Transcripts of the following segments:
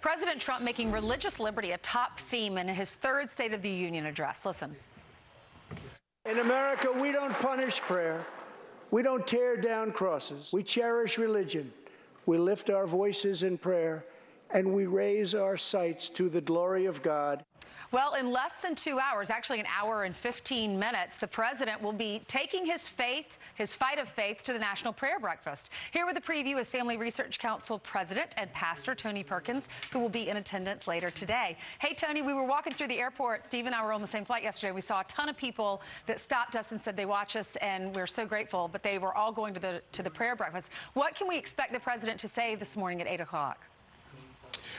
President Trump making religious liberty a top theme in his third State of the Union address. Listen. In America, we don't punish prayer. We don't tear down crosses. We cherish religion. We lift our voices in prayer, and we raise our sights to the glory of God. Well, in less than 2 hours, actually an hour and 15 minutes, the president will be taking his fight of faith to the National Prayer Breakfast. Here with a preview is Family Research Council President and Pastor Tony Perkins, who will be in attendance later today. Hey, Tony, we were walking through the airport. Steve and I were on the same flight yesterday. We saw a ton of people that stopped us and said they watch us, and we're so grateful, but they were all going to the prayer breakfast. What can we expect the president to say this morning at 8 o'clock?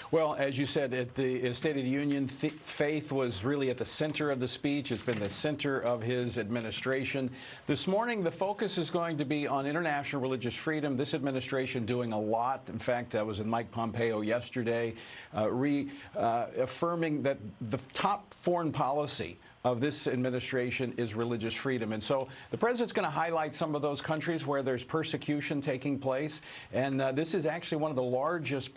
Well, as you said, at the State of the Union, faith was really at the center of the speech. It's been the center of his administration. This morning, the focus is going to be on international religious freedom. This administration doing a lot. In fact, I was with Mike Pompeo yesterday, affirming that the top foreign policy of this administration is religious freedom. And so the president's going to highlight some of those countries where there's persecution taking place. And this is actually one of the largest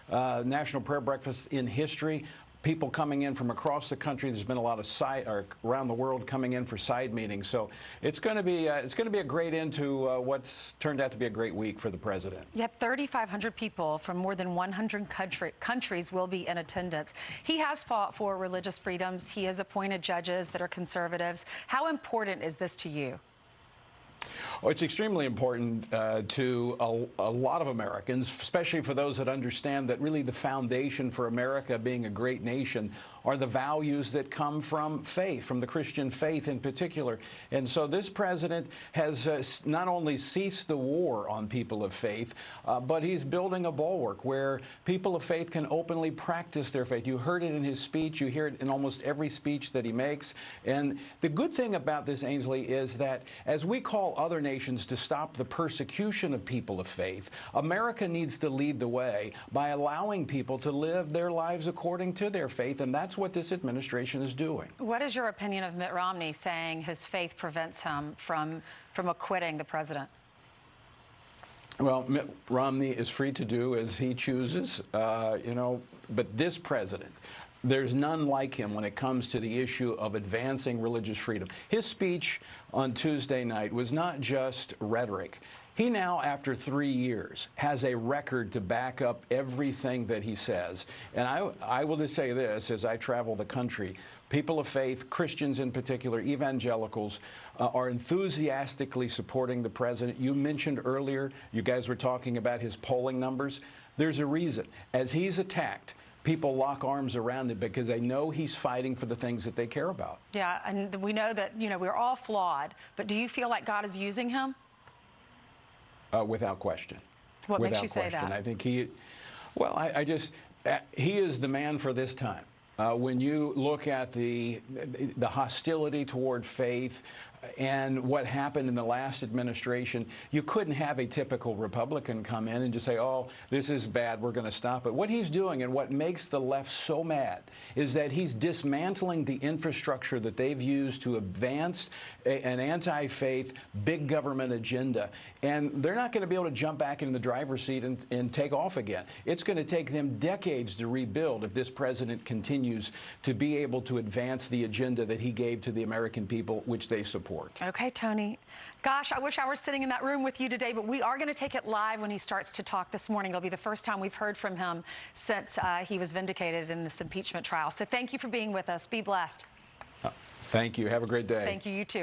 national prayer breakfasts in history. People coming in from across the country. There's been a lot of around the world coming in for side meetings. So it's going to be a great end to what's turned out to be a great week for the president. Yep, 3,500 people from more than 100 countries will be in attendance. He has fought for religious freedoms. He has appointed judges that are conservatives. How important is this to you? Oh, it's extremely important to a lot of Americans, especially for those that understand that really the foundation for America being a great nation are the values that come from faith, from the Christian faith in particular. And so this president has not only ceased the war on people of faith, but he's building a bulwark where people of faith can openly practice their faith. You heard it in his speech. You hear it in almost every speech that he makes. And the good thing about this, Ainsley, is that as we call other nations to stop the persecution of people of faith, America needs to lead the way by allowing people to live their lives according to their faith, and that's what this administration is doing. What is your opinion of Mitt Romney saying his faith prevents him from acquitting the president? Well, Mitt Romney is free to do as he chooses, but this president, there's none like him when it comes to the issue of advancing religious freedom. His speech on Tuesday night was not just rhetoric. He now, after 3 years, has a record to back up everything that he says. And I will just say this, as I travel the country, people of faith, Christians in particular, evangelicals, are enthusiastically supporting the president. You mentioned earlier, you guys were talking about his polling numbers. There's a reason. As he's attacked, people lock arms around him because they know he's fighting for the things that they care about. Yeah, and we know that, we're all flawed, but do you feel like God is using him? Without question. What makes you say that? I think he is the man for this time. When you look at the hostility toward faith and what happened in the last administration, you couldn't have a typical Republican come in and just say, oh, this is bad, we're going to stop it. What he's doing and what makes the left so mad is that he's dismantling the infrastructure that they've used to advance an anti-faith, big government agenda. And they're not going to be able to jump back into the driver's seat and take off again. It's going to take them decades to rebuild if this president continues to be able to advance the agenda that he gave to the American people, which they support. Okay, Tony. Gosh, I wish I were sitting in that room with you today, but we are going to take it live when he starts to talk this morning. It'll be the first time we've heard from him since he was vindicated in this impeachment trial. So thank you for being with us. Be blessed. Thank you. Have a great day. Thank you. You too.